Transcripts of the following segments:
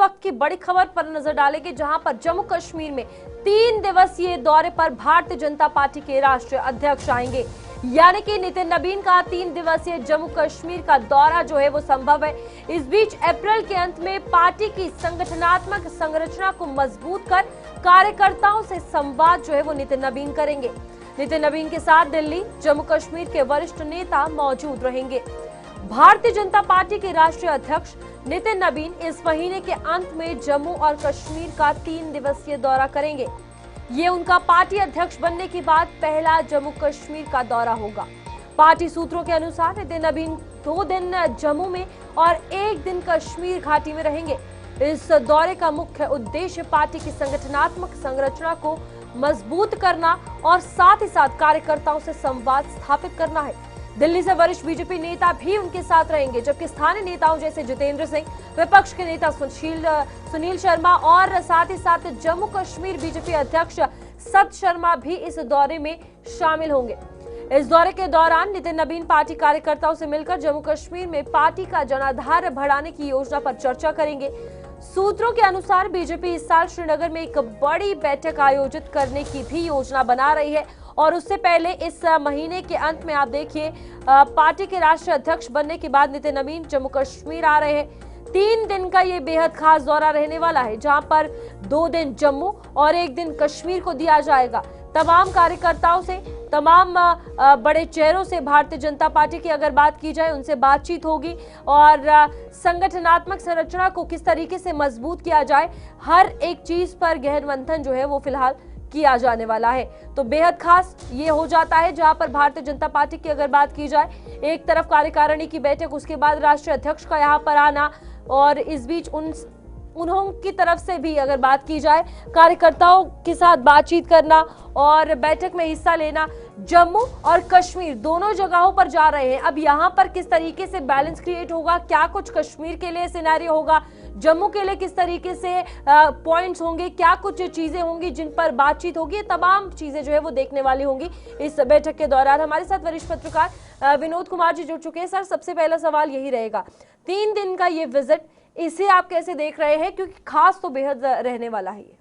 वक्त की बड़ी खबर पर नजर डालेंगे, जहां पर जम्मू कश्मीर में 3 दिवसीय दौरे पर भारतीय जनता पार्टी के राष्ट्रीय अध्यक्ष आएंगे। यानी कि नितिन नबीन का 3 दिवसीय जम्मू कश्मीर का दौरा जो है वो संभव है। इस बीच अप्रैल के अंत में पार्टी की संगठनात्मक संरचना को मजबूत कर कार्यकर्ताओं से संवाद जो है वो नितिन नबीन करेंगे। नितिन नबीन के साथ दिल्ली, जम्मू कश्मीर के वरिष्ठ नेता मौजूद रहेंगे। भारतीय जनता पार्टी के राष्ट्रीय अध्यक्ष नितिन नबीन इस महीने के अंत में जम्मू और कश्मीर का 3 दिवसीय दौरा करेंगे। ये उनका पार्टी अध्यक्ष बनने के बाद पहला जम्मू कश्मीर का दौरा होगा। पार्टी सूत्रों के अनुसार नितिन नबीन 2 दिन जम्मू में और 1 दिन कश्मीर घाटी में रहेंगे। इस दौरे का मुख्य उद्देश्य पार्टी की संगठनात्मक संरचना को मजबूत करना और साथ ही साथ कार्यकर्ताओं से संवाद स्थापित करना है। दिल्ली से वरिष्ठ बीजेपी नेता भी उनके साथ रहेंगे, जबकि स्थानीय नेताओं जैसे जितेंद्र सिंह, विपक्ष के नेता सुनील शर्मा और साथ ही साथ जम्मू कश्मीर बीजेपी अध्यक्ष सत शर्मा भी इस दौरे में शामिल होंगे। इस दौरे के दौरान नितिन नबीन पार्टी कार्यकर्ताओं से मिलकर जम्मू कश्मीर में पार्टी का जनाधार बढ़ाने की योजना पर चर्चा करेंगे। सूत्रों के अनुसार बीजेपी इस साल श्रीनगर में एक बड़ी बैठक आयोजित करने की भी योजना बना रही है और उससे पहले इस महीने के अंत में आप देखिए पार्टी के राष्ट्रीय अध्यक्ष बनने के बाद नितिन नबीन जम्मू कश्मीर आ रहे हैं। 3 दिन का ये बेहद खास दौरा रहने वाला है, जहां पर 2 दिन जम्मू और 1 दिन कश्मीर को दिया जाएगा। तमाम कार्यकर्ताओं से, तमाम बड़े चेहरों से भारतीय जनता पार्टी की अगर बात की जाए, उनसे बातचीत होगी और संगठनात्मक संरचना को किस तरीके से मजबूत किया जाए, हर एक चीज पर गहन मंथन जो है वो फिलहाल किया जाने वाला है। तो बेहद खास ये हो जाता है, जहां पर भारतीय जनता पार्टी की अगर बात की जाए, एक तरफ कार्यकारिणी की बैठक, उसके बाद राष्ट्रीय अध्यक्ष का यहां पर आना और इस बीच उन्होंने तरफ से भी अगर बात की जाए, कार्यकर्ताओं के साथ बातचीत करना और बैठक में हिस्सा लेना। जम्मू और कश्मीर दोनों जगहों पर जा रहे हैं। अब यहाँ पर किस तरीके से बैलेंस क्रिएट होगा, क्या कुछ कश्मीर के लिए सिनेरियो होगा, जम्मू के लिए किस तरीके से पॉइंट्स होंगे, क्या कुछ चीजें होंगी जिन पर बातचीत होगी, तमाम चीजें जो है वो देखने वाली होंगी इस बैठक के दौरान। हमारे साथ वरिष्ठ पत्रकार विनोद कुमार जी जुड़ चुके हैं। सर, सबसे पहला सवाल यही रहेगा, 3 दिन का ये विजिट, इसे आप कैसे देख रहे हैं, क्योंकि खास तो बेहद रहने वाला है ये।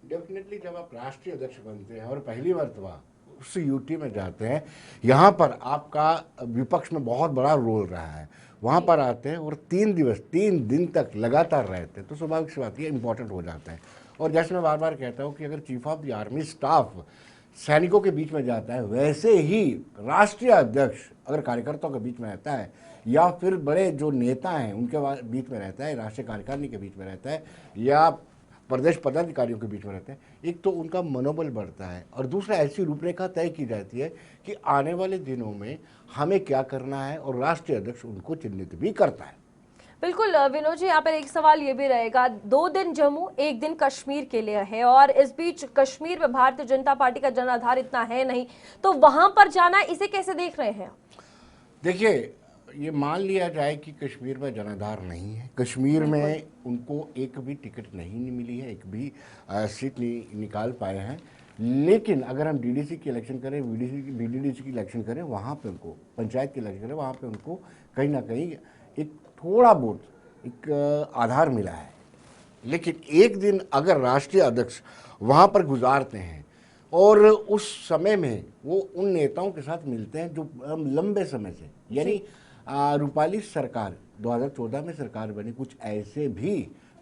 डेफिनेटली जब आप राष्ट्रीय अध्यक्ष बनते हैं और पहली मर्तबा उस यूटी में जाते हैं, यहाँ पर आपका विपक्ष में बहुत बड़ा रोल रहा है, वहाँ पर आते हैं और 3 दिन तक लगातार रहते हैं, तो स्वाभाविक सी बात ये इंपॉर्टेंट हो जाता है। और जैसे मैं बार बार कहता हूँ कि अगर chief of the army staff सैनिकों के बीच में जाता है, वैसे ही राष्ट्रीय अध्यक्ष अगर कार्यकर्ताओं के बीच में रहता है या फिर बड़े जो नेता हैं उनके बीच में रहता है, राष्ट्रीय कार्यकारिणी के बीच में रहता है या प्रदेश पदाधिकारियों के बीच में रहते हैं, एक तो उनका मनोबल बढ़ता है और दूसरा ऐसी रूपरेखा तय की जाती है कि आने वाले दिनों में हमें क्या करना है और राष्ट्रीय अध्यक्ष उनको चिन्हित भी करता है। बिल्कुल विनोद जी, यहाँ पर एक सवाल ये भी रहेगा, 2 दिन जम्मू, 1 दिन कश्मीर के लिए है और इस बीच कश्मीर में भारतीय जनता पार्टी का जनाधार इतना है नहीं, तो वहां पर जाना, इसे कैसे देख रहे हैं? देखिए, ये मान लिया जाए कि कश्मीर में जनाधार नहीं है, कश्मीर में उनको एक भी टिकट नहीं मिली है, एक भी सीट नहीं निकाल पाए हैं, लेकिन अगर हम डीडीसी की इलेक्शन करें, बीडीडीसी की इलेक्शन करें, वहाँ पे उनको पंचायत की इलेक्शन करें, वहाँ पे उनको कहीं ना कहीं एक थोड़ा बहुत एक आधार मिला है। लेकिन एक दिन अगर राष्ट्रीय अध्यक्ष वहाँ पर गुजारते हैं और उस समय में वो उन नेताओं के साथ मिलते हैं जो लंबे समय से, यानी रूपाली सरकार 2014 में सरकार बनी, कुछ ऐसे भी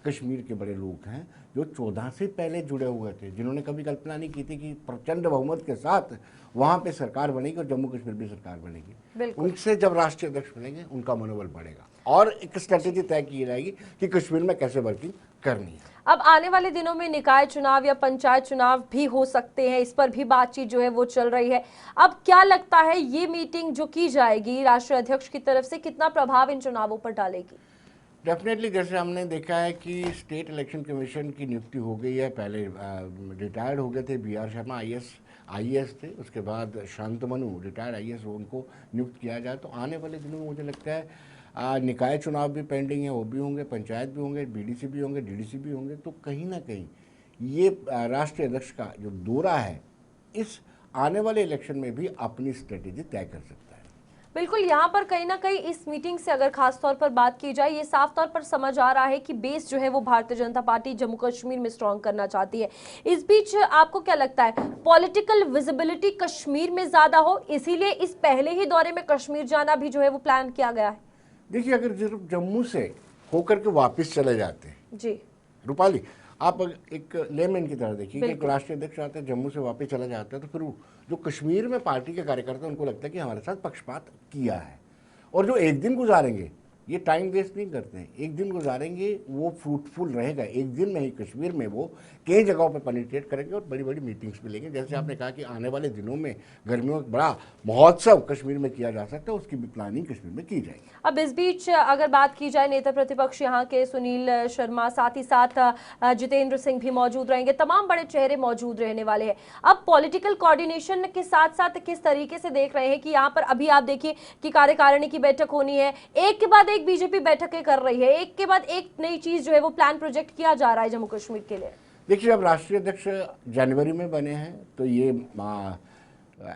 कश्मीर के बड़े लोग हैं जो 14 से पहले जुड़े हुए थे, जिन्होंने कभी कल्पना नहीं की थी कि प्रचंड बहुमत के साथ वहाँ पे सरकार बनेगी और जम्मू कश्मीर भी सरकार बनेगी। उनसे जब राष्ट्रीय अध्यक्ष बनेंगे, उनका मनोबल बढ़ेगा और एक स्ट्रेटेजी तय की जाएगी कि कश्मीर में कैसे वर्किंग करनी है। अब आने वाले दिनों में निकाय चुनाव या पंचायत चुनाव भी हो सकते हैं, इस पर भी बातचीत जो है वो चल रही है। अब क्या लगता है, ये मीटिंग जो की जाएगी राष्ट्रीय अध्यक्ष की तरफ से, कितना प्रभाव इन चुनावों पर डालेगी? डेफिनेटली, जैसे हमने देखा है कि स्टेट इलेक्शन कमीशन की नियुक्ति हो गई है, पहले रिटायर्ड हो गए थे BR शर्मा, IAS थे, उसके बाद शांतमनु रिटायर्ड IAS, उनको नियुक्त किया जाए। तो आने वाले दिनों में मुझे लगता है निकाय चुनाव भी पेंडिंग है, वो भी होंगे, पंचायत भी होंगे, BDC भी होंगे, DDC भी होंगे, तो कहीं ना कहीं ये राष्ट्रीय अध्यक्ष का जो दौरा है इस आने वाले इलेक्शन में भी अपनी स्ट्रेटेजी तय कर सकता है। बिल्कुल, यहाँ पर कहीं ना कहीं इस मीटिंग से अगर खास तौर पर बात की जाए, ये साफ तौर पर समझ आ रहा है कि बेस जो है वो भारतीय जनता पार्टी जम्मू कश्मीर में स्ट्रॉन्ग करना चाहती है। इस बीच आपको क्या लगता है, पॉलिटिकल विजिबिलिटी कश्मीर में ज्यादा हो, इसीलिए इस पहले ही दौरे में कश्मीर जाना भी जो है वो प्लान किया गया है? देखिए, अगर सिर्फ जम्मू से होकर के वापस चले जाते हैं जी रूपाली, आप एक लेमैन की तरह देखिए कि एक बिल्कुल। राष्ट्रीय अध्यक्ष आते हैं, जम्मू से वापस चला जाता है, तो फिर जो कश्मीर में पार्टी के कार्यकर्ता उनको लगता है कि हमारे साथ पक्षपात किया है। और जो एक दिन गुजारेंगे, ये टाइम वेस्ट नहीं करते हैं, एक दिन गुजारेंगे वो फ्रूटफुल रहेगा। एक दिन में ही कश्मीर में वो कई जगहों पर पेनिट्रेट करेंगे और बड़ी बड़ी मीटिंग्स भी लेंगे। जैसे आपने कहा कि आने वाले दिनों में गर्मियों का बड़ा महोत्सव कश्मीर में किया जा सकता है, उसकी भी प्लानिंग कश्मीर में की जाएगी। अब इस बीच अगर बात की जाए, नेता प्रतिपक्ष यहाँ के सुनील शर्मा, साथ ही साथ जितेंद्र सिंह भी मौजूद रहेंगे, तमाम बड़े चेहरे मौजूद रहने वाले हैं। अब पॉलिटिकल कोऑर्डिनेशन के साथ साथ किस तरीके से देख रहे हैं कि यहाँ पर अभी आप देखिए कि कार्यकारिणी की बैठक होनी है, एक के बाद एक बीजेपी बैठकें कर रही है, एक के बाद एक नई चीज जो है वो प्लान प्रोजेक्ट किया जा रहा है जम्मू कश्मीर के लिए। देखिए, अब राष्ट्रीय अध्यक्ष जनवरी में बने हैं, तो ये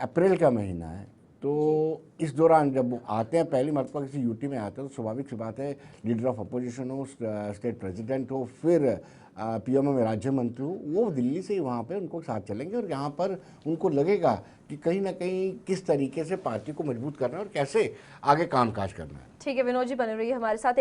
अप्रैल का महीना है, तो इस दौरान जब वो आते हैं, पहली मरतबा किसी यूटी में आते हैं, तो स्वाभाविक सी बात है लीडर ऑफ अपोजिशन हो, स्टेट प्रेसिडेंट हो, फिर पीएमओ में राज्य मंत्री हो, वो दिल्ली से ही वहाँ पे उनको साथ चलेंगे और यहाँ पर उनको लगेगा कि कहीं ना कहीं किस तरीके से पार्टी को मजबूत करना है और कैसे आगे कामकाज करना है। ठीक है विनोद जी, बने रहिए हमारे साथ।